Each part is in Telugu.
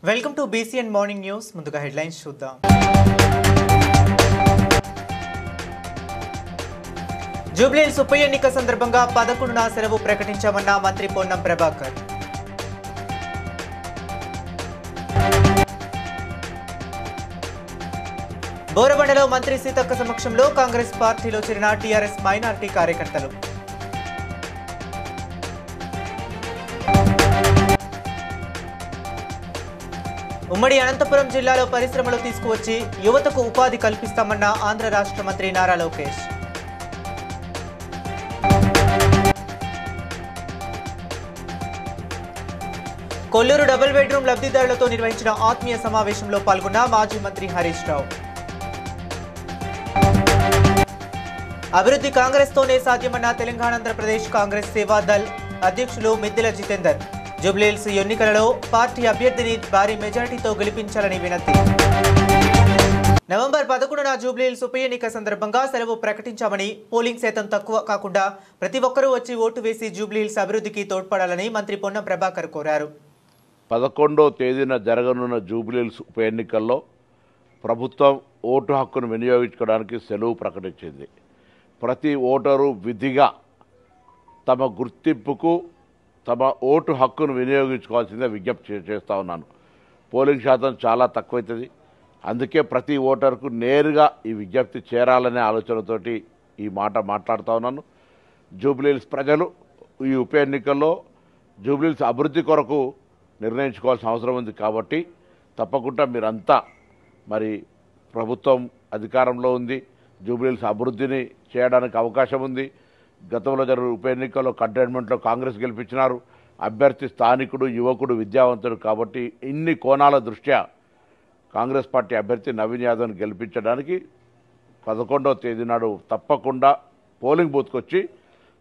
Welcome to BCN morning news. ముందుగా హెడ్లైన్స్ చూద్దాం. జూబ్లీహిల్స్ ఉప ఎన్నిక సందర్భంగా 11న సెలవు ప్రకటించామన్న మంత్రి పొన్నం ప్రభాకర్. బోరబండలో మంత్రి సీతక్క సమక్షంలో కాంగ్రెస్ పార్టీలో చేరిన టీఆర్ఎస్ మైనారిటీ కార్యకర్తలు. ఉమ్మడి అనంతపురం జిల్లాలో పరిశ్రమలు తీసుకువచ్చి యువతకు ఉపాధి కల్పిస్తామన్న ఆంధ్ర రాష్ట్ర మంత్రి నారా లోకేష్. కొల్లూరు డబుల్ బెడ్రూమ్ లబ్ధిదారులతో నిర్వహించిన ఆత్మీయ సమావేశంలో పాల్గొన్న మాజీ మంత్రి హరీష్ రావు. అభివృద్ధి కాంగ్రెస్ తోనే సాధ్యమన్న తెలంగాణ ఆంధ్రప్రదేశ్ కాంగ్రెస్ సేవాదళ్ అధ్యక్షులు మిద్దెల జితేందర్. జూబ్లీహిల్స్ ఎన్నికలలో పార్టీ అభ్యర్థిని భారీ మెజారిటీతో గెలిపించాలని వినతి. నవంబర్ 11న జూబ్లీహిల్స్ ఉప ఎన్నిక సందర్భంగా సెలవు ప్రకటించామని, పోలింగ్ శాతం తక్కువ కాకుండా ప్రతి ఒక్కరూ వచ్చి ఓటు వేసి జూబ్లీహిల్స్ అభివృద్ధికి తోడ్పడాలని మంత్రి పొన్నం ప్రభాకర్ కోరారు. 11వ తేదీన జరగనున్న జూబ్లీహిల్స్ ఉప ఎన్నికల్లో ప్రభుత్వం ఓటు హక్కును వినియోగించుకోవడానికి సెలవు ప్రకటించింది. ప్రతి ఓటరు విధిగా తమ గుర్తింపుకు తమ ఓటు హక్కును వినియోగించుకోవాల్సిందే విజ్ఞప్తి చేస్తూ ఉన్నాను. పోలింగ్ శాతం చాలా తక్కువైతుంది. అందుకే ప్రతి ఓటరుకు నేరుగా ఈ విజ్ఞప్తి చేరాలనే ఆలోచనతోటి ఈ మాట మాట్లాడుతూ ఉన్నాను. జూబ్లీహిల్స్ ప్రజలు ఈ ఉప ఎన్నికల్లో జూబ్లీహిల్స్ అభివృద్ధి కొరకు నిర్ణయించుకోవాల్సిన అవసరం ఉంది. కాబట్టి తప్పకుండా మీరంతా మరి ప్రభుత్వం అధికారంలో ఉంది, జూబ్లీహిల్స్ అభివృద్ధిని చేయడానికి అవకాశం ఉంది. గతంలో జరిగిన ఉప ఎన్నికల్లో కంటైన్మెంట్లో కాంగ్రెస్ గెలిపించినారు. అభ్యర్థి స్థానికుడు, యువకుడు, విద్యావంతుడు. కాబట్టి ఇన్ని కోణాల దృష్ట్యా కాంగ్రెస్ పార్టీ అభ్యర్థి నవీన్ యాదవ్ని గెలిపించడానికి 11వ తేదీ నాడు తప్పకుండా పోలింగ్ బూత్కి వచ్చి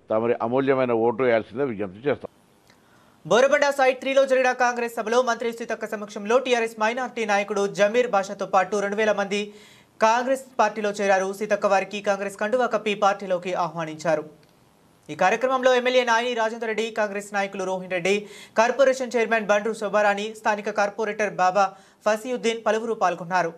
తమరి అమూల్యమైన ఓటు వేయాల్సిందే విజ్ఞప్తి చేస్తాం. బోరబండ సైట్ 3లో జరిగిన కాంగ్రెస్ సభలో మంత్రి సీతక్క సమక్షంలో టీఆర్ఎస్ మైనార్టీ నాయకుడు జమీర్ బాషాతో పాటు 2000 మంది కాంగ్రెస్ పార్టీలో చేరారు. సీతక్క వారికి కాంగ్రెస్ కండువా కప్పి పార్టీలోకి ఆహ్వానించారు. ఈ కార్యక్రమంలో ఎమ్మెల్యే నాయని రాజేందర్ రెడ్డి, కాంగ్రెస్ నాయకులు రోహిన్ రెడ్డి, కార్పొరేషన్ చైర్మన్ బండ్రు శోభారాణి, స్థానిక కార్పొరేటర్ బాబా ఫసీయుద్దీన్ పలువురు పాల్గొన్నారు.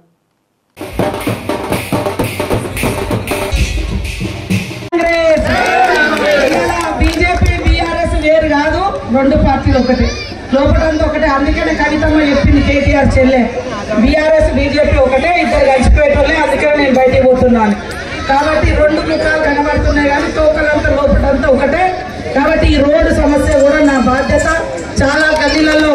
బీజేపీ బీఆర్ఎస్ వేరు కాదు, రెండు పార్టీలు ఒకటే, లోపలంతా ఒకటే. అందుకనే కవితమ్మ చెప్పింది కేటీఆర్ చెల్లె, బీఆర్ఎస్ బీజేపీ ఒకటే, ఇద్దరు కలిసిపోయేటోళ్ళే. అందుకనే నేను బయటికి పోతున్నాను. కాబట్టి రెండు ముఖాలు కనబడుతున్నాయి కానీ తోకలంతా లోపలంతా ఒకటే. కాబట్టి ఈ రోడ్డు సమస్య కూడా నా బాధ్యత. చాలా గల్లీలలో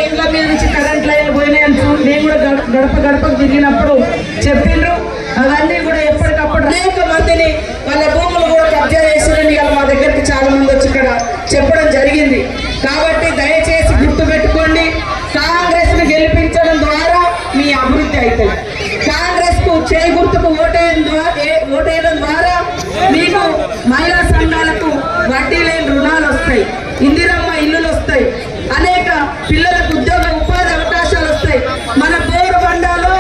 ఇండ్ల మీద నుంచి కరెంట్ లైన్లు పోయినాయని నేను కూడా గడప గడపకు తిరిగినప్పుడు చెప్పిండ్రు. అవన్నీ కూడా ఎప్పటికప్పుడు అనేక మందిని వాళ్ళ భూములు కూడా కబ్జా చేసిరని మా దగ్గరికి చాలా మంది వచ్చి ఇక్కడ చెప్పడం జరిగింది. కాబట్టి దయచేసి గుర్తుపెట్టుకోండి, కాంగ్రెస్ ను గెలిపించడం ద్వారా మీ అభివృద్ధి అవుతుంది. కాంగ్రెస్ కు చేయి గుర్తుకు ఓటేయడం ద్వారా మీకు మహిళా సంఘాలకు వడ్డీ లేని రుణాలు వస్తాయి, ఇందిరమ్మ ఇల్లులు వస్తాయి, అనేక పిల్లలకు ఉద్యోగ ఉపాధి అవకాశాలు వస్తాయి. మన బోరబండలో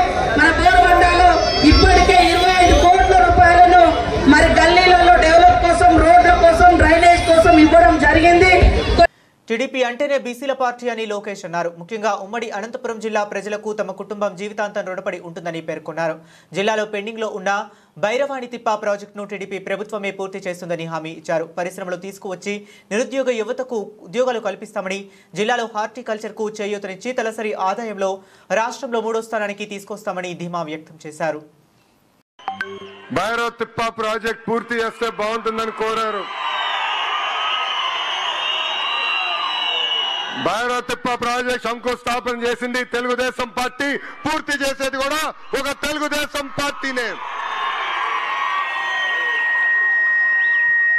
ఇప్పటికే 25 కోట్ల రూపాయలను మరి గల్లీలలో డెవలప్ కోసం, రోడ్ల కోసం, డ్రైనేజ్ కోసం ఇవ్వడం జరిగింది. టీడీపీ అంటేనే బీసీల పార్టీ అని లోకేష్ అన్నారు. ముఖ్యంగా ఉమ్మడి అనంతపురం జిల్లా ప్రజలకు తమ కుటుంబం జీవితాంతం రుణపడి ఉంటుందని పేర్కొన్నారు. జిల్లాలో పెండింగ్లో ఉన్న భైరవాణి తిప్ప ప్రాజెక్టును టీడీపీ ప్రభుత్వమే పూర్తి చేస్తుందని హామీ ఇచ్చారు. పరిశ్రమలు తీసుకువచ్చి నిరుద్యోగ యువతకు ఉద్యోగాలు కల్పిస్తామని, జిల్లాలో హార్టికల్చర్కు చేయూతనిచ్చి తలసరి ఆదాయంలో రాష్ట్రంలో 3వ స్థానానికి తీసుకొస్తామని ధీమా వ్యక్తం చేశారు. భైరవ తిప్ప ప్రాజెక్ట్ పూర్తి చేస్తే బాగుంటుందని కోరారు. భైరవ తిప్ప ప్రాజెక్ట్ శంకుస్థాపన చేసింది తెలుగుదేశం పార్టీ, పూర్తి చేసేది కూడా ఒక తెలుగుదేశం పార్టీనే.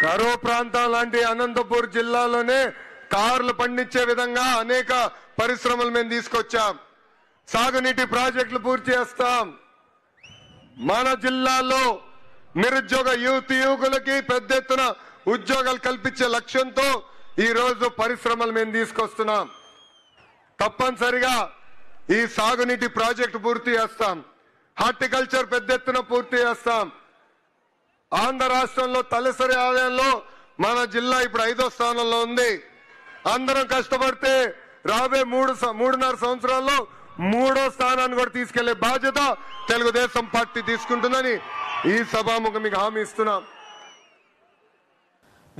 కరువు ప్రాంతం లాంటి అనంతపూర్ జిల్లాలోనే కార్లు పండించే విధంగా అనేక పరిశ్రమలు మేము తీసుకొచ్చాం. సాగునీటి ప్రాజెక్టులు పూర్తి చేస్తాం. మన జిల్లాలో నిరుద్యోగ యువకులకి పెద్ద ఎత్తున ఉద్యోగాలు కల్పించే లక్ష్యంతో ఈ రోజు పరిశ్రమలు మేము తీసుకొస్తున్నాం. తప్పనిసరిగా ఈ సాగునీటి ప్రాజెక్టు పూర్తి చేస్తాం. హార్టికల్చర్ పెద్ద ఎత్తున పూర్తి చేస్తాం. ఆంధ్ర రాష్ట్రంలో తలసరి ఆదాయంలో మన జిల్లా ఇప్పుడు 5వ స్థానంలో ఉంది. అందరం కష్టపడితే రాబోయే 3.5 సంవత్సరాల్లో 3వ స్థానాన్ని కూడా తీసుకెళ్లే బాధ్యత తెలుగుదేశం పార్టీ తీసుకుంటుందని ఈ సభాముఖం మీకు హామీ ఇస్తున్నాం.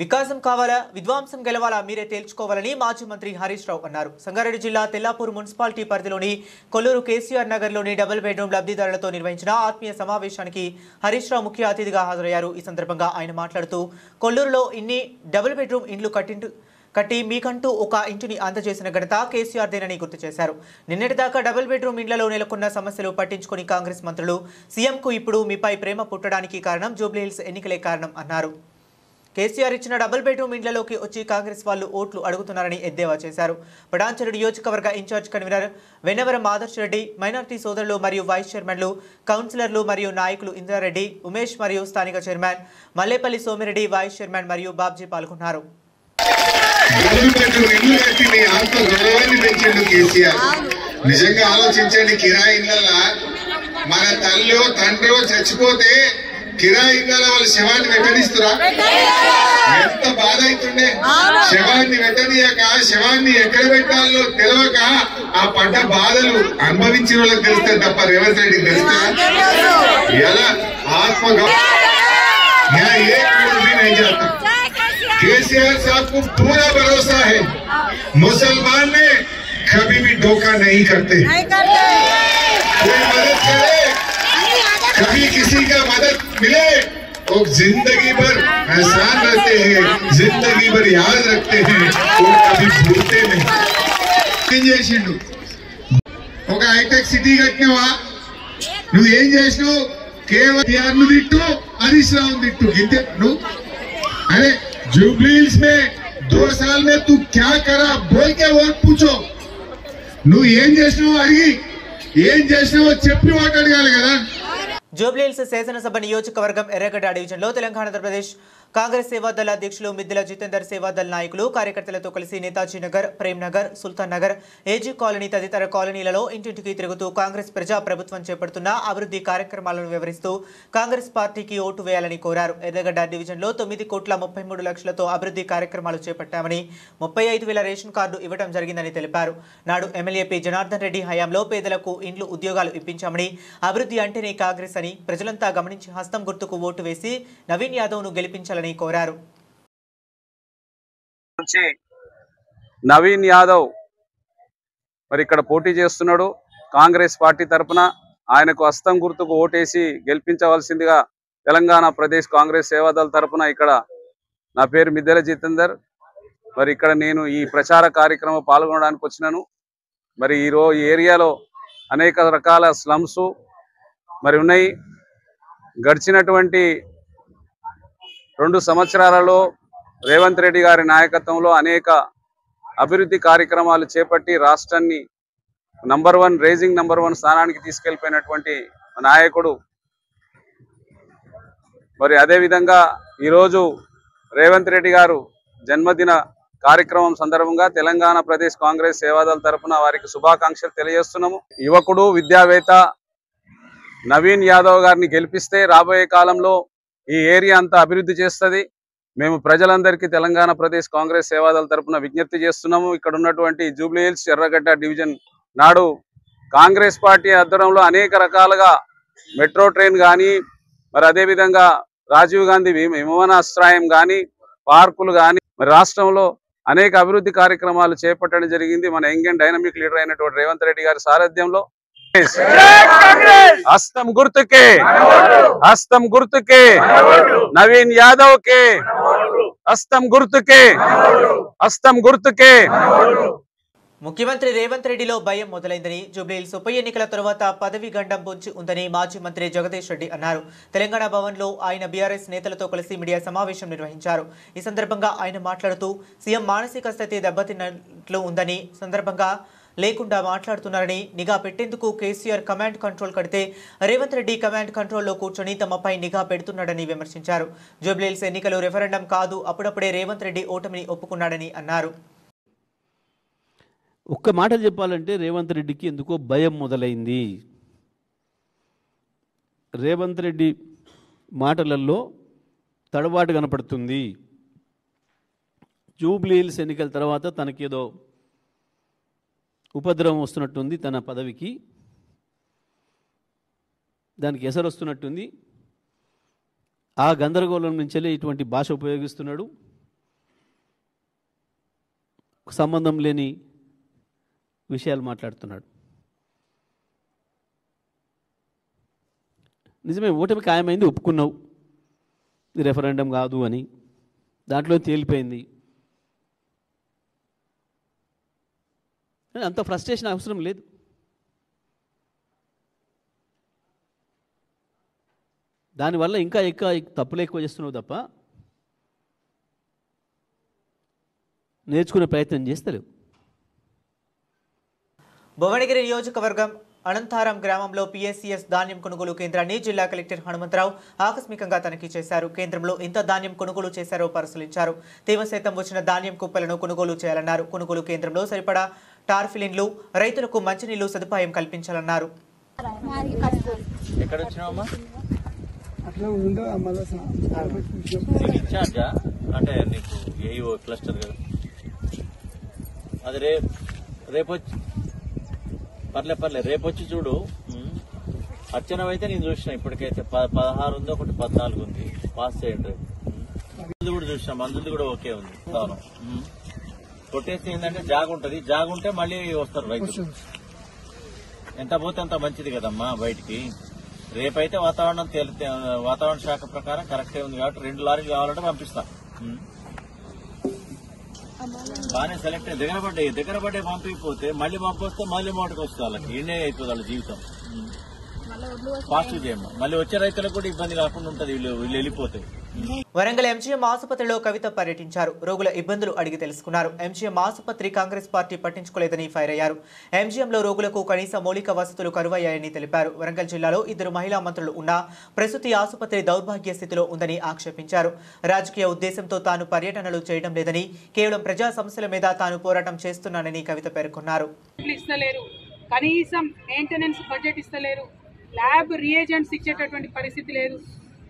వికాసం కావాలా, విధ్వంసం గెలవాలా మీరే తేల్చుకోవాలని మాజీ మంత్రి హరీష్ రావు అన్నారు. సంగారెడ్డి జిల్లా తెల్లాపూర్ మున్సిపాలిటీ పరిధిలోని కొల్లూరు కేసీఆర్ నగర్లోని డబుల్ బెడ్రూమ్ లబ్ధిదారులతో నిర్వహించిన ఆత్మీయ సమావేశానికి హరీష్ రావు ముఖ్య అతిథిగా హాజరయ్యారు. ఈ సందర్భంగా ఆయన మాట్లాడుతూ కొల్లూరులో ఇన్ని డబుల్ బెడ్రూమ్ ఇండ్లు కట్టి మీకంటూ ఒక ఇంటిని అందజేసిన ఘనత కేసీఆర్దేనని గుర్తు చేశారు. నిన్నటిదాకా డబుల్ బెడ్రూమ్ ఇండ్లలో నెలకొన్న సమస్యలు పట్టించుకుని కాంగ్రెస్ మంత్రులు సీఎంకు ఇప్పుడు మీపై ప్రేమ పుట్టడానికి కారణం జూబ్లీహిల్స్ ఎన్నికలే కారణం అన్నారు. కేసీఆర్ ఇచ్చిన డబుల్ బెడ్రూమ్ ఇండ్లలోకి వచ్చి కాంగ్రెస్ వాళ్ళు ఓట్లు అడుగుతున్నారని ఎద్దేవా చేశారు. పడాంచెరు నియోజకవర్గ in charge convener Vennavaram Adarsh Reddy, minority సోదరులు మరియు వైస్ చైర్మన్లు, కౌన్సిలర్లు మరియు నాయకులు ఇంద్రారెడ్డి, ఉమేష్ మరియు స్థానిక chairman Mallepalli Somireddy, vice chairman మరియు బాబ్జీ పాల్గొన్నారు. నిజంగా ఆలోచించండి, కిరాయి ఇళ్ళ మన తల్లి తండ్రి చచ్చిపోతే కిరాయి ఇళ్ళ వాళ్ళు శవాన్ని వెంటనిస్తురా? ఎంత బాధ అవుతుండే. శవాన్ని వెంటనీయక శవాన్ని ఎక్కడ పెట్టాలో తెలియక ఆ పడ్డ బాధలు అనుభవించిన వాళ్ళకి తెలుస్తాయి తప్ప రేవంత్ రెడ్డికి తెలుస్తా? ఎలా केसीआर साहब को पूरा भरोसा है, मुसलमान में कभी भी धोखा नहीं करते। कोई मदद करे, कभी किसी का मदद मिले तो जिंदगी भर एहसान रहते हैं, जिंदगी भर याद रखते हैं, वो कभी भूलते नहीं। ఒక హైటెక్ సిటీ కట్టినవా? నువ్వేం చేసినావు? కేవలం తిట్టు, హరీష్ రావు తిట్టు, ఇంతే నువ్వు. अरे जुबली हिल्स में 2 साल में तू क्या करा बोल के वोट पूछो. నువ్వు ఏం చేసినావు అడిగి ఏం చేసినావో చెప్పి ఓటు అడగాలి కదా. జూబ్లీహిల్స్ శాసనసభ నియోజకవర్గం ఎర్రగడ్డ డివిజన్లో తెలంగాణ ఆంధ్రప్రదేశ్ కాంగ్రెస్ సేవాదళ అధ్యక్షులు మిద్దెల జితేందర్ సేవాదళ నాయకులు కార్యకర్తలతో కలిసి నేతాజీ నగర్, ప్రేమ్ నగర్, సుల్తాన్ నగర్, ఏజీ కాలనీ తదితర కాలనీలలో ఇంటింటికి తిరుగుతూ కాంగ్రెస్ ప్రజా ప్రభుత్వం చేపడుతున్న అభివృద్ధి కార్యక్రమాలను వివరిస్తూ కాంగ్రెస్ పార్టీకి ఓటు వేయాలని కోరారు. ఎర్రగడ్డ డివిజన్లో 9,33 లక్షలతో అభివృద్ధి కార్యక్రమాలు చేపట్టామని, 35,000 రేషన్ కార్డు ఇవ్వడం జరిగిందని తెలిపారు. నాడు ఎమ్మెల్యే పి జనార్దన్ రెడ్డి హయాంలో పేదలకు ఇండ్లు, ఉద్యోగాలు ఇప్పించామని, అభివృద్ధి అంటేనే కాంగ్రెస్ అని ప్రజలంతా గమనించి హస్తం గుర్తుకు ఓటు వేసి నవీన్ యాదవ్ను గెలిపించాలని కోరారు. నవీన్ యాదవ్ మరి ఇక్కడ పోటీ చేస్తున్నాడు. కాంగ్రెస్ పార్టీ తరఫున ఆయనకు హస్తం గుర్తుకు ఓటేసి గెలిపించవలసిందిగా తెలంగాణ ప్రదేశ్ కాంగ్రెస్ సేవాదళ తరఫున ఇక్కడ నా పేరు మిద్దెల జితేందర్. మరి ఇక్కడ నేను ఈ ప్రచార కార్యక్రమం పాల్గొనడానికి వచ్చినాను. మరి ఈ ఏరియాలో అనేక రకాల స్లమ్స్ మరి ఉన్నాయి. గడిచినటువంటి 2 సంవత్సరాలలో రేవంత్ రెడ్డి గారి నాయకత్వంలో అనేక అభివృద్ధి కార్యక్రమాలు చేపట్టి రాష్ట్రాన్ని రేజింగ్ నంబర్ 1 స్థానానికి తీసుకెళ్లిపోయినటువంటి నాయకుడు. మరి అదేవిధంగా ఈరోజు రేవంత్ రెడ్డి గారు జన్మదిన కార్యక్రమం సందర్భంగా తెలంగాణ ప్రదేశ్ కాంగ్రెస్ సేవాదళ తరఫున వారికి శుభాకాంక్షలు తెలియజేస్తున్నాము. యువకుడు, విద్యావేత్త నవీన్ యాదవ్ గారిని గెలిపిస్తే రాబోయే కాలంలో ఈ ఏరియా అంతా అభివృద్ధి చేస్తుంది. మేము ప్రజలందరికీ తెలంగాణ ప్రదేశ్ కాంగ్రెస్ సేవాదళ తరఫున విజ్ఞప్తి చేస్తున్నాము. ఇక్కడ ఉన్నటువంటి జూబ్లీ హిల్స్ ఎర్రగడ్డ డివిజన్ నాడు కాంగ్రెస్ పార్టీ ఆధ్వర్యంలో అనేక రకాలుగా మెట్రో ట్రైన్ కానీ, మరి అదేవిధంగా రాజీవ్ గాంధీ విమానాశ్రయం కానీ, పార్కులు కానీ, మరి రాష్ట్రంలో అనేక అభివృద్ధి కార్యక్రమాలు చేపట్టడం జరిగింది. మన యంగ్ అండ్ డైనమిక్ లీడర్ అయినటువంటి రేవంత్ రెడ్డి గారి సారథ్యంలో హస్తం గుర్తుకే, హస్తం గుర్తుకే, నవీన్ యాదవ్ కే, హస్తం గుర్తుకే, హస్తం గుర్తుకే. ముఖ్యమంత్రి రేవంత్ రెడ్డిలో భయం మొదలైందని, జూబ్లీహిల్స్ ఉప ఎన్నికల తరువాత పదవి గండం పొంచి ఉందని మాజీ మంత్రి జగదీష్ రెడ్డి అన్నారు. తెలంగాణ భవన్లో ఆయన బీఆర్ఎస్ నేతలతో కలిసి మీడియా సమావేశం నిర్వహించారు. ఈ సందర్భంగా ఆయన మాట్లాడుతూ సీఎం మానసిక స్థితి దెబ్బతిన్నట్లు ఉందని, సందర్భంగా లేకుండా మాట్లాడుతున్నారని, నిఘా పెట్టేందుకు కేసీఆర్ కమాండ్ కంట్రోల్ కడితే రేవంత్ రెడ్డి కమాండ్ కంట్రోల్లో కూర్చొని తమపై నిఘా పెడుతున్నాడని విమర్శించారు. జూబ్లీహిల్స్ ఎన్నికలు రెఫరెండం కాదు, అప్పుడప్పుడే రేవంత్ రెడ్డి ఓటమిని ఒప్పుకున్నాడని అన్నారు. ఒక్క మాట చెప్పాలంటే రేవంత్ రెడ్డికి ఎందుకో భయం మొదలైంది. రేవంత్ రెడ్డి మాటలలో తడబాటు కనపడుతుంది. జూబ్లీ హిల్స్ ఎన్నికల తర్వాత తనకేదో ఉపద్రవం వస్తున్నట్టుంది, తన పదవికి దానికి ఎసరు వస్తున్నట్టుంది. ఆ గందరగోళం నుంచెల్లి ఇటువంటి భాష ఉపయోగిస్తున్నాడు. సంబంధం లేని విషయాలు మాట్లాడుతున్నాడు. నిజమే, ఓటమి ఖాయమైంది, ఒప్పుకున్నావు, ఇది రెఫరెండం కాదు అని, దాంట్లో తేలిపోయింది. అంత ఫ్రస్ట్రేషన్ అవసరం లేదు. దానివల్ల ఇంకా తప్పులు ఎక్కువ చేస్తున్నావు తప్ప నేర్చుకునే ప్రయత్నం చేస్తలేవు. భువనగిరి నియోజకవర్గం అనంతారం గ్రామంలో PSCS ధాన్యం కొనుగోలు కేంద్రాన్ని జిల్లా కలెక్టర్ హనుమంతరావు ఆకస్మికంగా తనిఖీ చేశారు. కేంద్రంలో ఎంత ధాన్యం కొనుగోలు చేశారో పరిశీలించారు. తేమ శాతం వచ్చిన ధాన్యం కుప్పలను కొనుగోలు చేయాలన్నారు. కొనుగోలు కేంద్రంలో సరిపడా టార్ఫిలిన్లు, రైతులకు మంచినీళ్లు సదుపాయం కల్పించాలన్నారు. పర్లే రేపొచ్చి చూడు. అర్చన అయితే నేను చూసిన, ఇప్పటికైతే 16 ఉంది, ఒకటి 14 ఉంది. పాస్ చేయండి. మందులు కూడా చూసిన, మందులు కూడా ఓకే ఉంది. కొట్టేసి ఏంటంటే జాగ్ ఉంటది, జాగ్ ఉంటే మళ్ళీ వస్తారు రైతులు. ఎంత పోతే అంత మంచిది కదమ్మా బయటికి. రేపైతే వాతావరణ శాఖ ప్రకారం కరెక్టే ఉంది కాబట్టి 2 లారీలు కావాలంటే పంపిస్తా. బాగానే సెలెక్ట్ దగ్గర పడ్డాయి పంపిపోతే మళ్ళీ పంపిస్తే మళ్ళీ మోటకు వస్తుంది. వాళ్ళకి ఎండే అయిపోతుంది వాళ్ళ జీవితం. ఫాస్ట్ చేయమ్మా, మళ్ళీ వచ్చే రైతులకు కూడా ఇబ్బంది కాకుండా ఉంటుంది. వీళ్ళు వెళ్ళిపోతాయి. వరంగల్ MGM ఆసుపత్రిలో కవిత పర్యటించారు. రోగుల ఇబ్బందులు అడిగి తెలుసుకున్నారు. MGM ఆసుపత్రి కాంగ్రెస్ పార్టీ పట్టించుకోలేదని ఫైర్ అయ్యారు. MGMలో రోగులకు కనీస మౌలిక వసతులు కరువయ్యాయని తెలిపారు. వరంగల్ జిల్లాలో 2 మహిళా మంత్రులు ఉన్నా ప్రసూతి ఆసుపత్రి దౌర్భాగ్య స్థితిలో ఉందని ఆక్షేపించారు. రాజకీయ ఉద్దేశంతో తాను పర్యటనలు చేయడం లేదని, కేవలం ప్రజా సమస్యల మీద తాను పోరాటం చేస్తున్నానని కవిత పేర్కొన్నారు. కనీసం మెయింటెనెన్స్ బడ్జెట్ ఇస్తలేరు, ల్యాబ్ రియేజెంట్స్ ఇచ్చేటటువంటి పరిస్థితి లేదు,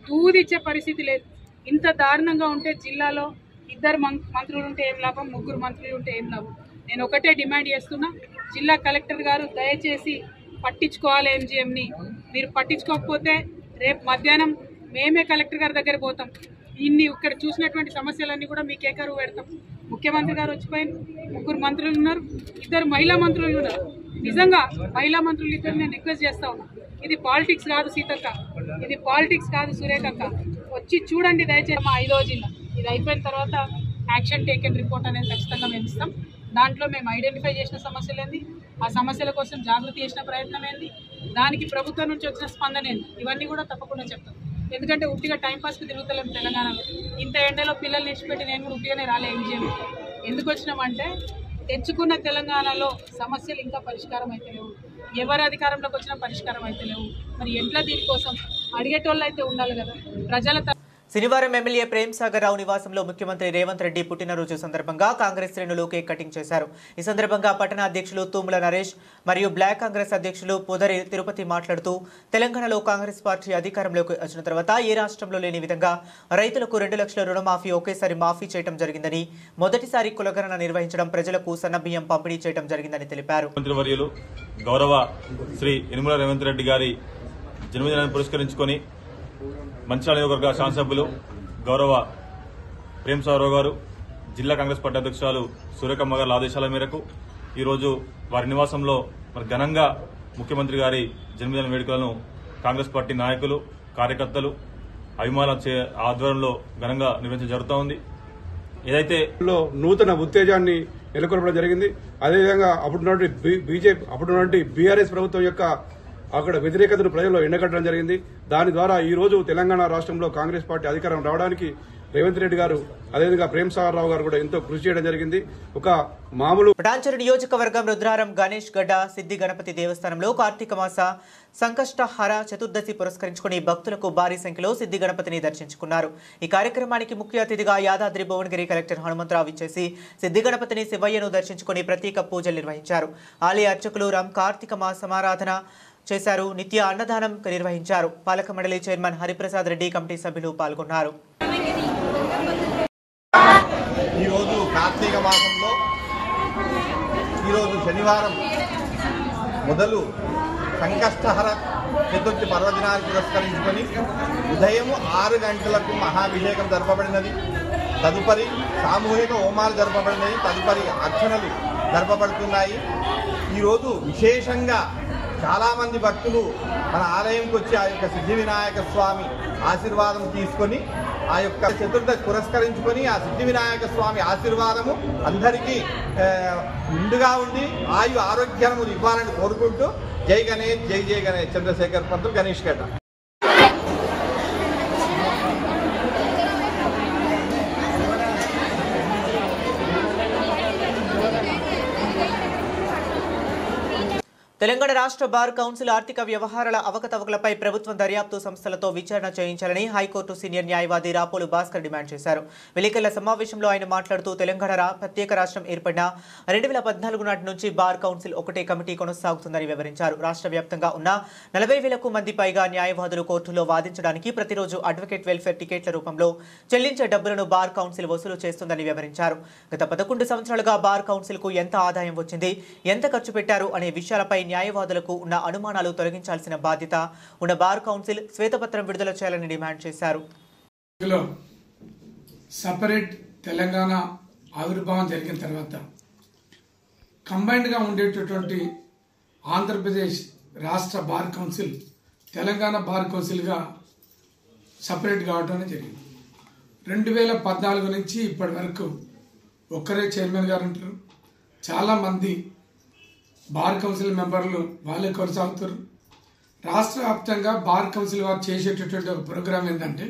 దూదిచ్చే పరిస్థితి లేదు. ఇంత దారుణంగా ఉంటే జిల్లాలో 2 మంత్రులు ఉంటే ఏం లాభం, 3 మంత్రులు ఉంటే ఏం లాభం? నేను ఒకటే డిమాండ్ చేస్తున్నా, జిల్లా కలెక్టర్ గారు దయచేసి పట్టించుకోవాలి MGMని. మీరు పట్టించుకోకపోతే రేపు మధ్యాహ్నం మేమే కలెక్టర్ గారి దగ్గర పోతాం. ఇక్కడ చూసినటువంటి సమస్యలన్నీ కూడా మీకు ఏకరువు పెడతాం. ముఖ్యమంత్రి గారు వచ్చిపోయిన 3 మంత్రులు ఉన్నారు, 2 మహిళా మంత్రులు ఉన్నారు. నిజంగా మహిళా మంత్రులు 2 నేను రిక్వెస్ట్ చేస్తా ఉన్నా, ఇది పాలిటిక్స్ కాదు సీతక్క, ఇది పాలిటిక్స్ కాదు సురేఖక్క. వచ్చి చూడండి దయచేసి. మా 5వ జిల్లా ఇది అయిపోయిన తర్వాత యాక్షన్ టేకెన్ రిపోర్ట్ అనేది ఖచ్చితంగా మేము ఇస్తాం. దాంట్లో మేము ఐడెంటిఫై చేసిన సమస్యలు ఏంది, ఆ సమస్యల కోసం జాగృతి చేసిన ప్రయత్నం ఏంది, దానికి ప్రభుత్వం నుంచి వచ్చిన స్పందన ఏంది, ఇవన్నీ కూడా తప్పకుండా చెప్తాం. ఎందుకంటే ఉట్టిగా టైంపాస్కి తిరుగుతలేము తెలంగాణలో. ఇంత ఎండలో పిల్లల్ని ఇచ్చిపెట్టి నేను కూడా ఉట్టిగానే రాలే MGM. ఎందుకు వచ్చినామంటే తెచ్చుకున్న తెలంగాణలో సమస్యలు ఇంకా పరిష్కారం అయితే లేవు, ఎవరు అధికారంలోకి వచ్చినా పరిష్కారం అయితే లేవు. మరి ఎట్లా దీనికోసం అడిగేటోళ్ళు అయితే ఉండాలి కదా ప్రజల. శనివారం ఎమ్మెల్యే ప్రేమ్ సాగర్ రావు నివాసంలో ముఖ్యమంత్రి రేవంత్ రెడ్డి పుట్టినరోజు సందర్భంగా కాంగ్రెస్ శ్రేణులు కేక్ కటింగ్ చేశారు. ఈ సందర్భంగా పట్టణ అధ్యక్షులు తుమ్మల నరేష్ మరియు బ్లాక్ కాంగ్రెస్ అధ్యక్షులు పొదరి తిరుపతి మాట్లాడుతూ తెలంగాణలో కాంగ్రెస్ పార్టీ అధికారంలోకి వచ్చిన తర్వాత ఏ రాష్ట్రంలో లేని విధంగా రైతులకు 2 లక్షల రుణమాఫీ ఒకేసారి మాఫీ చేయడం జరిగిందని, మొదటిసారి కులగణన నిర్వహించడం, ప్రజలకు సన్నబియ్యం పంపిణీ చేయడం జరిగిందని తెలిపారు. మంత్రివర్యులు గౌరవ శ్రీ యనమల రేవంత్ రెడ్డి గారి జన్మదినాన్ని పురస్కరించుకొని మంచిర్యాల నియోజకవర్గ శాసనసభ్యులు గౌరవ ప్రేమ్ సాగర్ రావు గారు, జిల్లా కాంగ్రెస్ పార్టీ అధ్యక్షురాలు సురేఖమ్మ గారి ఆదేశాల మేరకు ఈరోజు వారి నివాసంలో మరి ఘనంగా ముఖ్యమంత్రి గారి జన్మదిన వేడుకలను కాంగ్రెస్ పార్టీ నాయకులు, కార్యకర్తలు, అభిమానుల ఆధ్వర్యంలో ఘనంగా నిర్వహించడం జరుగుతూ ఉంది. ఏదైతే నూతన ఉత్తేజాన్ని నెలకొల్పడం జరిగింది. అదేవిధంగా అప్పుడున్నటువంటి బీఆర్ఎస్ ప్రభుత్వం యొక్క అక్కడ వ్యతిరేకతను ప్రజల్లో ఎండగట్టడం జరిగింది. దాని ద్వారా ఈ రోజు తెలంగాణ రాష్ట్రంలో కాంగ్రెస్ పార్టీ అధికారం రావడానికి రేవంత్ రెడ్డి గారు, అదేవిధంగా ప్రేమ్ సాగర్ రావు గారు కూడా ఎంతో కృషి చేయడం జరిగింది. ఒక మామూలు పటాన్చెరు నియోజకవర్గం రుద్రారం గణేష్ గడ్డ సిద్ధి గణపతి దేవస్థానంలో కార్తీక మాస సంకష్టహర చతుర్దశి పురస్కరించుకుని భక్తులకు భారీ సంఖ్యలో సిద్ధి గణపతిని దర్శించుకున్నారు. ఈ కార్యక్రమానికి ముఖ్య అతిథిగా యాదాద్రి భువనగిరి కలెక్టర్ హనుమంతరావు ఇచ్చేసి సిద్ధి గణపతిని శివయ్యను దర్శించుకుని ప్రత్యేక పూజలు నిర్వహించారు. ఆలయ అర్చకులు రామ్ కార్తీక మాస సమారాధన చేశారు. నిత్య అన్నదానం నిర్వహించారు. పాలక మండలి చైర్మన్ హరిప్రసాద్ రెడ్డి, కమిటీ సభ్యులు పాల్గొన్నారు. ఈరోజు కార్తీక మాసంలో ఈరోజు శనివారం మొదలు సంకష్టహర చతుర్థి పర్వదినాన్ని పురస్కరించుకొని ఉదయం 6 గంటలకు మహాభిషేకం జరపబడినది. తదుపరి సామూహిక హోమాలు జరపబడినవి. తదుపరి అర్చనలు జరపబడుతున్నాయి. ఈరోజు విశేషంగా చాలామంది భక్తులు మన ఆలయంకి వచ్చి ఆ యొక్క సిద్ధి వినాయక స్వామి ఆశీర్వాదం తీసుకొని ఆ యొక్క చతుర్థి పురస్కరించుకొని ఆ సిద్ధి వినాయక స్వామి ఆశీర్వాదము అందరికీ నిండుగా ఉండి ఆయు ఆరోగ్యము ఇవ్వాలని కోరుకుంటూ జై గణేష్ జై జై గణేష్. చంద్రశేఖర్ పంతులు, గణేష్ గడ్డ. తెలంగాణ రాష్ట్ర బార్ కౌన్సిల్ ఆర్థిక వ్యవహారాల అవకతవకలపై ప్రభుత్వం దర్యాప్తు సంస్థలతో విచారణ చేయించాలని హైకోర్టు సీనియర్ న్యాయవాది రాపోలు భాస్కర్ డిమాండ్ చేశారు. విలేకరుల సమావేశంలో ఆయన మాట్లాడుతూ తెలంగాణ ప్రత్యేక రాష్ట్రం ఏర్పడిన 2014 నాటి నుంచి బార్ కౌన్సిల్ ఒకటే కమిటీ కొనసాగుతుందని వివరించారు. రాష్ట్ర వ్యాప్తంగా ఉన్న 40,000 మంది పైగా న్యాయవాదులు కోర్టులో వాదించడానికి ప్రతిరోజు అడ్వకేట్ వెల్ఫేర్ టికెట్ల రూపంలో చెల్లించే డబ్బులను బార్ కౌన్సిల్ వసూలు చేస్తుందని వివరించారు. గత 11 సంవత్సరాలుగా బార్ కౌన్సిల్ కు ఎంత ఆదాయం వచ్చింది, ఎంత ఖర్చు పెట్టారు అనే విషయాలపై న్యాయవాదులకు ఉన్న అనుమానాలు తొలగించాల్సిన బాధ్యత ఉన్న బార్ కౌన్సిల్ శ్వేతపత్రం విడుదల చేయాలని డిమాండ్ చేశారు. సపరేట్ తెలంగాణ ఆవిర్భావం జరిగిన తర్వాత కంబైన్డ్గా ఉండేటటువంటి ఆంధ్రప్రదేశ్ రాష్ట్ర bar council Telangana bar కౌన్సిల్గా separate కావడం జరిగింది. 2014 నుంచి ఇప్పటి వరకు ఒక్కరే చైర్మన్ గారు ఉంటారు. చాలామంది బార్ కౌన్సిల్ మెంబర్లు వాళ్ళే కొనసాగుతారు. రాష్ట్ర వ్యాప్తంగా బార్ కౌన్సిల్ వారు చేసేటటువంటి ఒక ప్రోగ్రాం ఏంటంటే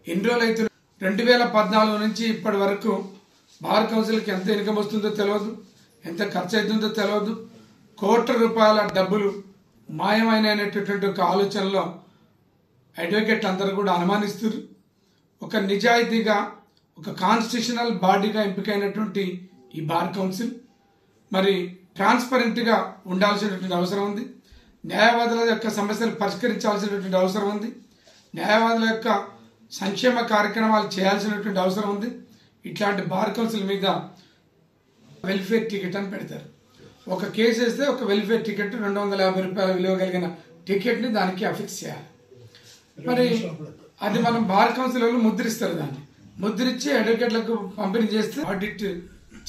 ఎన్ని రోజులు అయితే 2014 నుంచి ఇప్పటి వరకు బార్ కౌన్సిల్కి ఎంత ఇన్కమ్ వస్తుందో తెలియదు, ఎంత ఖర్చు అవుతుందో తెలియదు. కోట్ల రూపాయల డబ్బులు మాయమైనటువంటి ఒక ఆలోచనలో అడ్వకేట్లు అందరూ కూడా అనుమానిస్తారు. ఒక నిజాయితీగా ఒక కాన్స్టిట్యూషనల్ బాడీగా ఎంపికైనటువంటి ఈ బార్ కౌన్సిల్ మరి ట్రాన్స్పరెంట్గా ఉండాల్సినటువంటి అవసరం ఉంది. న్యాయవాదుల యొక్క సమస్యలు పరిష్కరించాల్సినటువంటి అవసరం ఉంది. న్యాయవాదుల యొక్క సంక్షేమ కార్యక్రమాలు చేయాల్సినటువంటి అవసరం ఉంది. ఇట్లాంటి బార్ కౌన్సిల్ మీద వెల్ఫేర్ టికెట్ అని పెడతారు. ఒక కేసు వేస్తే ఒక వెల్ఫేర్ టికెట్ 250 రూపాయల విలువ కలిగిన టికెట్ని దానికి అఫిక్స్ చేయాలి. మరి అది మనం బార్ కౌన్సిల్ వాళ్ళు ముద్రిస్తారు. దాన్ని ముద్రించి అడ్వకేట్లకు పంపిణీ చేస్తే ఆడిట్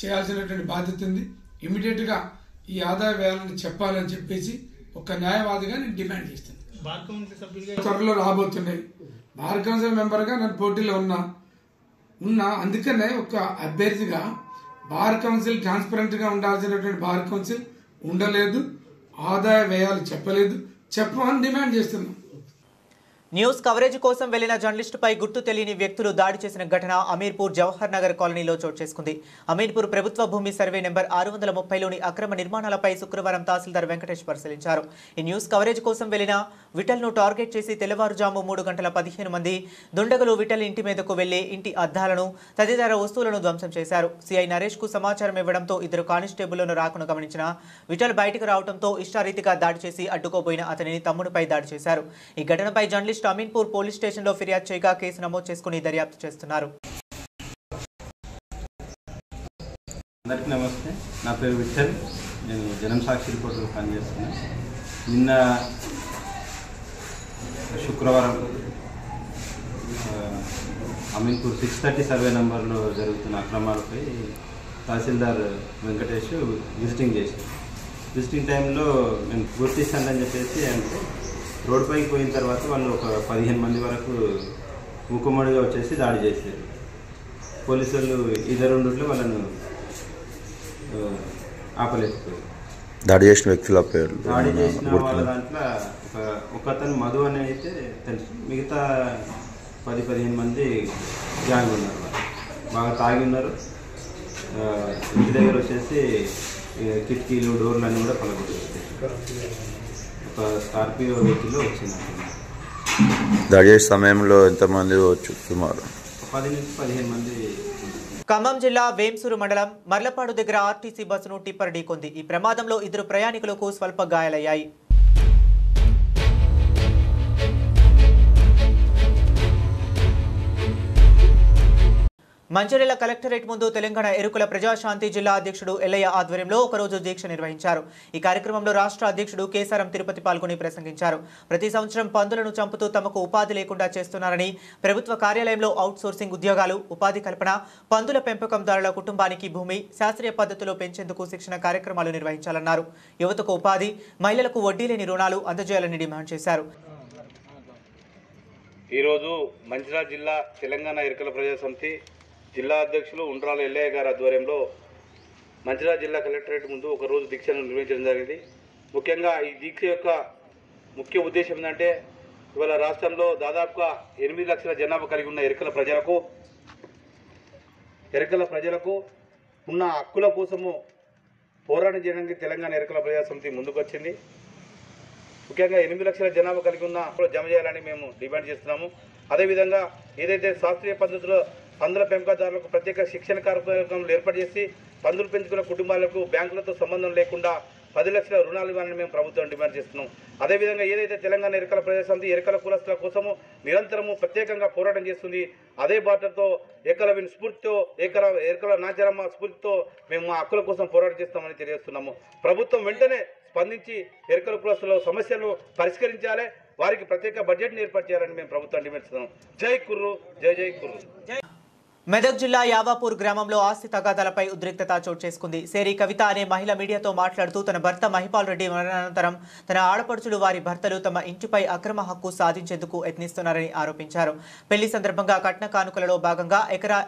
చేయాల్సినటువంటి బాధ్యత ఉంది. ఇమీడియట్గా ఈ ఆదాయ వ్యయాలను చెప్పాలని చెప్పేసి ఒక న్యాయవాదిగా నేను డిమాండ్ చేస్తాను. త్వరలో రాబోతున్నాయి. బార్ కౌన్సిల్ మెంబర్గా నేను పోటీలో ఉన్నా అందుకనే ఒక అభ్యర్థిగా బార్ కౌన్సిల్ ట్రాన్స్పరెంట్గా ఉండాల్సినటువంటి బార్ కౌన్సిల్ ఉండలేదు, ఆదాయ వ్యయాలు చెప్పమని డిమాండ్ చేస్తున్నాం. న్యూస్ కవరేజ్ కోసం వెళ్లిన జర్నలిస్టుపై గుర్తు తెలియని వ్యక్తులు దాడి చేసిన ఘటన అమీర్పూర్ జవహర్ నగర్ కాలనీలో చోటు చేసుకుంది. అమీర్పూర్ ప్రభుత్వ భూమి సర్వే నెంబర్ 630లోని అక్రమ నిర్మాణాలపై శుక్రవారం తహసీల్దార్ వెంకటేష్ పరిశీలించారు. ఈ న్యూస్ కవరేజ్ కోసం వెళ్లిన విఠల్ను టార్గెట్ చేసి తెల్లవారుజాము 3:15 మంది దుండగులు విఠల్ ఇంటి మీదకు వెళ్లి ఇంటి అద్దాలను తదితర వస్తువులను ధ్వంసం చేశారు. సిఐ నరేష్ కు సమాచారం ఇవ్వడంతో 2 కానిస్టేబుళ్లను రాకను గమనించిన విఠల్ బయటకు రావడంతో ఇష్టారీతిగా దాడి చేసి అడ్డుకోబోయిన అతనిని తమ్ముడిపై దాడి చేశారు. ఈ ఘటనపై జర్నలిస్ట్ అమీన్పూర్ పోలీస్ స్టేషన్లో ఫిర్యాదు చేయగా కేసు నమోదు చేసుకుని దర్యాప్తు చేస్తున్నారు. అందరికీ నమస్తే. నా పేరు విఠల్. నేను జనం సాక్షి రిపోర్టర్గా పనిచేస్తున్నాను. నిన్న శుక్రవారం అమీన్పూర్ 630 సర్వే నెంబర్లో జరుగుతున్న అక్రమాలపై తహసీల్దార్ వెంకటేష్ విజిటింగ్ చేశారు. విజిటింగ్ టైంలో మేము గుర్తిస్తానని చెప్పేసి అంటే రోడ్డుపైకి పోయిన తర్వాత వాళ్ళు ఒక 15 మంది వరకు మూకుమ్మడిగా వచ్చేసి దాడి చేశారు. పోలీసు వాళ్ళు ఇద్దరుండుట్లో వాళ్ళను ఆపలేకపోయారు. దాడి చేసిన వ్యక్తుల పేరు దాడి చేసిన వాళ్ళ దాంట్లో ఒకతను మధు అని అయితే తెలుసు. మిగతా 10-15 మంది గ్యాంగ్ ఉన్నారు. బాగా తాగి ఉన్నారు. ఇంటి దగ్గర వచ్చేసి కిటికీలు డోర్లు అన్నీ కూడా పలగొట్టేసి ఒక స్కార్పియో వెహికల్లో వచ్చింది. దాడి చేసే సమయంలో ఎంతమంది వచ్చు? సుమారు 10 నుంచి 15 మంది. ఖమ్మం జిల్లా వేంసూరు మండలం మర్లపాడు దగ్గర ఆర్టీసీ బస్సును టిప్పర్ ఢీకొంది. ఈ ప్రమాదంలో 2 ప్రయాణికులకు స్వల్ప గాయాలయ్యాయి. మంచిర్యాల కలెక్టరేట్ ముందు తెలంగాణ ఎరుకుల ప్రజాశాంతి జిల్లా అధ్యక్షుడు ఎల్లయ్య ఆధ్వర్యంలో ఒకరోజు దీక్ష నిర్వహించారు. ఈ కార్యక్రమంలో రాష్ట్ర అధ్యక్షుడు కేసారం తిరుపతి పాల్గొని ప్రసంగించారు. ప్రతి సంవత్సరం పందులను చంపుతూ తమకు ఉపాధి లేకుండా చేస్తున్నారని, ప్రభుత్వ కార్యాలయంలో అవుట్ సోర్సింగ్ ఉద్యోగాలు, ఉపాధి కల్పన, పందుల పెంపకందారుల కుటుంబానికి భూమి శాస్త్రీయ పద్ధతిలో పెంచేందుకు శిక్షణ కార్యక్రమాలు నిర్వహించాలన్నారు. యువతకు ఉపాధి, మహిళలకు వడ్డీ లేని రుణాలు అందజేయాలని డిమాండ్ చేశారు. ఈరోజు మంచిర్యాల జిల్లా తెలంగాణ ఎరుకల ప్రజాసమితి జిల్లా అధ్యక్షులు ఉండ్రాల ఎల్లయ్య గారి ఆధ్వర్యంలో మంచిర్యాల జిల్లా కలెక్టరేట్ ముందు ఒకరోజు దీక్షను నిర్వహించడం జరిగింది. ముఖ్యంగా ఈ దీక్ష యొక్క ముఖ్య ఉద్దేశం ఏంటంటే, ఇవాళ రాష్ట్రంలో దాదాపుగా 8 లక్షల జనాభా కలిగి ఉన్న ఎరుకల ప్రజలకు ఉన్న హక్కుల కోసము పోరాటం చేయడానికి తెలంగాణ ఎరుకల ప్రజాసమితి ముందుకు వచ్చింది. ముఖ్యంగా 8 లక్షల జనాభా కలిగి ఉన్న జమ చేయాలని మేము డిమాండ్ చేస్తున్నాము. అదేవిధంగా ఏదైతే శాస్త్రీయ పద్ధతిలో పందుల పెంపకదారులకు ప్రత్యేక శిక్షణ కార్యక్రమాలు ఏర్పాటు చేసి పందులు పెంచుకున్న కుటుంబాలకు బ్యాంకులతో సంబంధం లేకుండా 10 లక్షల రుణాలు ఇవ్వాలని మేము ప్రభుత్వం డిమాండ్ చేస్తున్నాం. అదేవిధంగా ఏదైతే తెలంగాణ ఎరుకల ప్రజాసమితి ఎరుకల కులస్తుల కోసము నిరంతరము ప్రత్యేకంగా పోరాటం చేస్తుంది, అదే బాటతో ఏకల విన్ స్ఫూర్తితో ఎరుకల నాచరమ్మ స్ఫూర్తితో మేము మా హక్కుల కోసం పోరాటం చేస్తామని తెలియజేస్తున్నాము. ప్రభుత్వం వెంటనే స్పందించి ఎరుకల కులస్తుల సమస్యలను పరిష్కరించాలి, వారికి ప్రత్యేక బడ్జెట్ని ఏర్పాటు చేయాలని మేము ప్రభుత్వం డిమాండ్ చేస్తున్నాం. జై కుర్రు, జై జై కుర్రు. మెదక్ జిల్లా యావాపూర్ గ్రామంలో ఆస్తి తగాదాలపై ఉద్రిక్తత చోటు చేసుకుంది. సేరి కవిత అనే మహిళ మీడియాతో మాట్లాడుతూ తన భర్త మహిపాల్ రెడ్డి మరణానంతరం తన ఆడపడుచులు వారి భర్తలు తమ ఇంటిపై అక్రమ హక్కు సాధించేందుకు యత్నిస్తున్నారని ఆరోపించారు. పెళ్లి సందర్భంగా కట్న కానుకలలో భాగంగా ఎకరా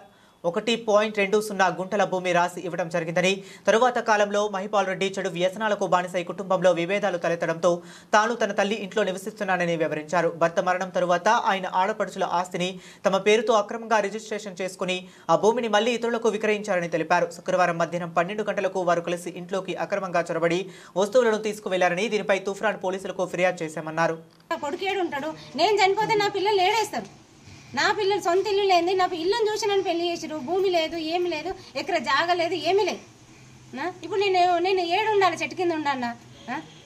1.20 గుంటల భూమి రాసి ఇవ్వడం జరిగిందని, తరువాత కాలంలో మహిపాల్ రెడ్డి చెడు వ్యసనాలకు బానిసై కుటుంబంలో విభేదాలు తలెత్తడంతో తాను తన తల్లి ఇంట్లో నివసిస్తున్నానని వివరించారు. భర్త మరణం తరువాత ఆయన ఆడపడుచుల ఆస్తిని తమ పేరుతో అక్రమంగా రిజిస్ట్రేషన్ చేసుకుని ఆ భూమిని మళ్లీ ఇతరులకు విక్రయించారని తెలిపారు. శుక్రవారం మధ్యాహ్నం 12 గంటలకు వారు కలిసి ఇంట్లోకి అక్రమంగా చొరబడి వస్తువులను తీసుకువెళ్లారని, దీనిపై తూఫ్రాన్ పోలీసులకు ఫిర్యాదు చేశామన్నారు. నా పిల్లలు సొంత ఇల్లు లేని, నా ఇల్లుని చూసి నన్ను పెళ్లి చేసారు. భూమి లేదు, ఏమి లేదు, ఎక్కడ జాగ లేదు, ఏమీ లేదు. ఇప్పుడు నేను ఏడు ఉండాలి, చెట్టు కింద ఉండాలన్నా.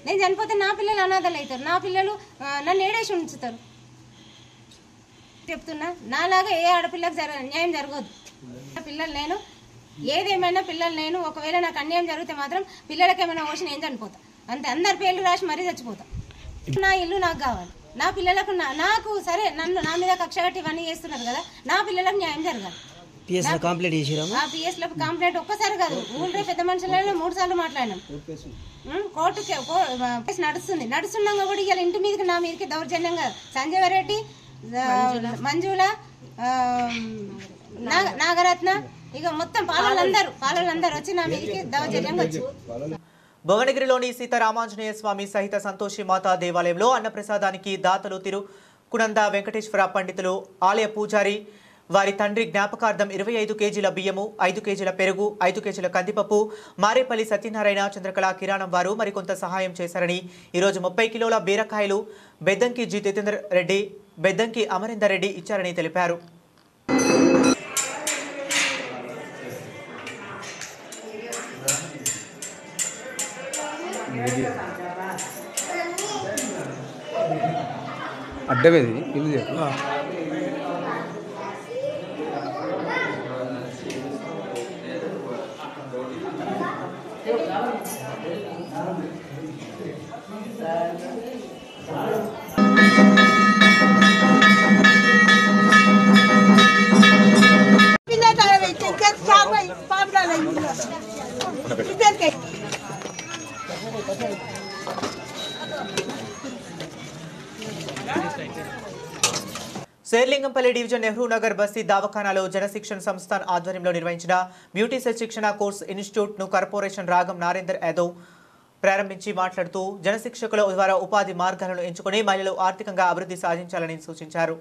నేను చనిపోతే నా పిల్లలు అనాథలు అవుతారు, నా పిల్లలు నన్ను ఏడేసి ఉంచుతారు. చెప్తున్నా, నాలాగా ఏ ఆడపిల్లకి న్యాయం జరగదు. పిల్లలు నేను ఏదేమైనా పిల్లలు నేను ఒకవేళ నాకు అన్యాయం జరిగితే మాత్రం పిల్లలకి ఏమైనా వచ్చి నేను చనిపోతా అంతే. అందరి పేర్లు రాసి మరీ చచ్చిపోతా. నా ఇల్లు నాకు కావాలి, నా పిల్లలకు నాకు సరే నన్ను నా మీద కక్ష కట్టి ఇవన్నీ చేస్తున్నారు కదా, నా పిల్లలకు న్యాయం జరగాలి. పిఎస్ లో కంప్లైంట్ ఒక్కసారి కాదు, ఊళ్ళో పెద్ద మనుషులలో 3 సార్లు మాట్లాడినాం. కోర్టుకి నడుస్తుండగా కూడా ఇవాళ ఇంటి మీదకి నా మీదకి దౌర్జన్యంగా సంజయ్ రెడ్డి, మంజుల, నాగరత్న, ఇక మొత్తం పాలలందరూ వచ్చి నా మీదకి దౌర్జన్యంగా వచ్చి భువనగిరిలోని సీతారామాంజనేయ స్వామి సహిత సంతోషి మాతా దేవాలయంలో అన్నప్రసాదానికి దాతలు తిరుకునంద వెంకటేశ్వర పండితులు, ఆలయ పూజారి వారి తండ్రి జ్ఞాపకార్థం 25 కేజీల బియ్యము, 5 కేజీల పెరుగు, 5 కేజీల కందిపప్పు, మారేపల్లి సత్యనారాయణ చంద్రకళ కిరాణం వారు మరికొంత సహాయం చేశారని, ఈరోజు 30 కిలోల బీరకాయలు బెద్దంకి జితేందర్ రెడ్డి, బెద్దంకి అమరేందర్ రెడ్డి ఇచ్చారని తెలిపారు. అడ్డమేది ఇది శేర్లింగంపల్లి డివిజన్ నెహ్రూ నగర్ బస్తీ దవాఖానాలో జనశిక్షణ సంస్థాన్ ఆధ్వర్యంలో నిర్వహించిన బ్యూటీ శిక్షణ కోర్స్ ఇన్స్టిట్యూట్ ను కార్పొరేషన్ రాగం నరేందర్ యాదవ్ ప్రారంభించి మాట్లాడుతూ జనశిక్షకుల ద్వారా ఉపాధి మార్గాలను ఎంచుకొని మహిళలు ఆర్థికంగా అభివృద్ధి సాధించాలని సూచించారు.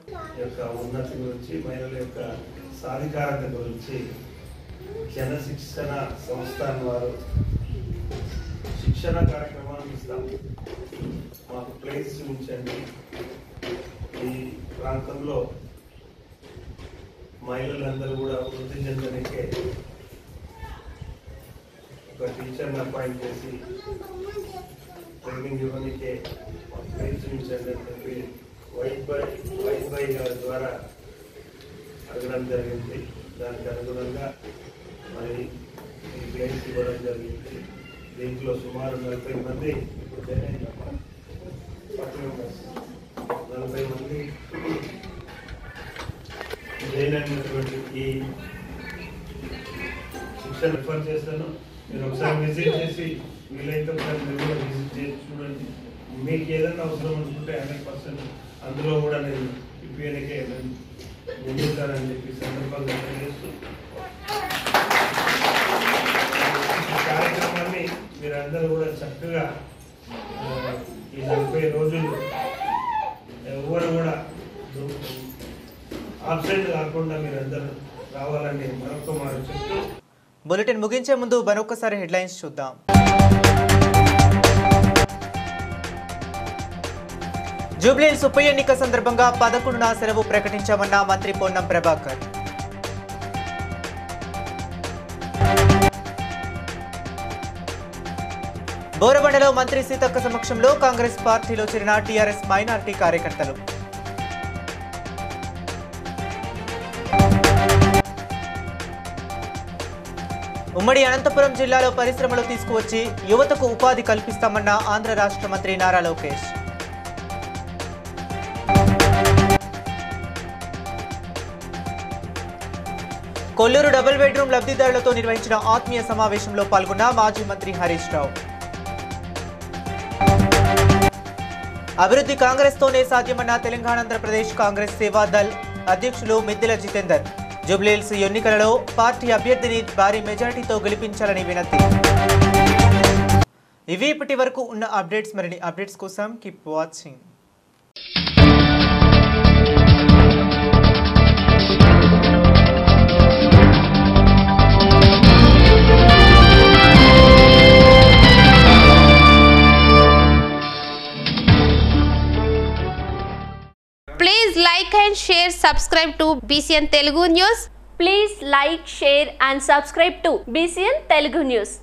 జనశిక్షణ సంస్థాన్ వారు శిక్షణ కార్యక్రమాన్ని ఇస్తాం. మాకు ప్లేస్ చూపించండి. ఈ ప్రాంతంలో మహిళలందరూ కూడా వృద్ధి చెందడానికే ఒక టీచర్ని అపాయింట్ చేసి ట్రైనింగ్ ఇవ్వడానికే ప్లేస్ చూపించండి అని చెప్పి వైట్ బై గారి ద్వారా అడగడం జరిగింది. దానికి అనుగుణంగా మరి ఈ ప్లేస్ ఇవ్వడం జరిగింది. దీంట్లో సుమారు 40 మంది 40 మంది జైన్ అయినటువంటి ఈ శిక్షణ రిఫర్ చేస్తాను. మీరు ఒకసారి విజిట్ చేసి వీలైతే ఒకసారి మీరు కూడా విజిట్ చేసి చూడండి. మీకు ఏదైనా అవసరం అనుకుంటే 100% అందులో కూడా నేను ఇప్పటికే ముందుతానని చెప్పి సందర్భంగా తెలియజేస్తూ ఈ కార్యక్రమాన్ని మీరందరూ కూడా చక్కగా ఈ 40 రోజులు ఎవరు కూడా ఆబ్సెంట్ కాకుండా మీరందరూ రావాలని మరొక మాట చెప్తూ బులెటిన్ ముగించే ముందు మరొకసారి హెడ్లైన్స్ చూద్దాం. జూబ్లీహిల్స్ ఉప ఎన్నిక సందర్భంగా 11న సెలవు ప్రకటించామన్న మంత్రి పొన్నం ప్రభాకర్. బోరబండలో మంత్రి సీతక్క సమక్షంలో కాంగ్రెస్ పార్టీలో చేరిన టీఆర్ఎస్ మైనారిటీ కార్యకర్తలు. ఉమ్మడి అనంతపురం జిల్లాలో పరిశ్రమలు తీసుకువచ్చి యువతకు ఉపాధి కల్పిస్తామన్న ఆంధ్ర రాష్ట్ర మంత్రి నారా లోకేష్. కొల్లూరు డబుల్ బెడ్రూమ్ లబ్ధిదారులతో నిర్వహించిన ఆత్మీయ సమావేశంలో పాల్గొన్న మాజీ మంత్రి హరీష్ రావు. అభివృద్ధి కాంగ్రెస్తోనే సాధ్యమన్న తెలంగాణ-ఆంధ్రప్రదేశ్ కాంగ్రెస్ సేవాదళ్ అధ్యక్షులు మిద్దెల జితేందర్. జూబ్లీహిల్స్ ఎన్నికలలో పార్టీ అభ్యర్థిని భారీ మెజారిటీతో గెలిపించాలని వినతి. ఇవి ఇప్పటి వరకు ఉన్న అప్డేట్స్. మరిన్ని అప్డేట్స్ కోసం keep watching. Please like and share, subscribe to BCN Telugu News. Please like, share and subscribe to BCN Telugu News.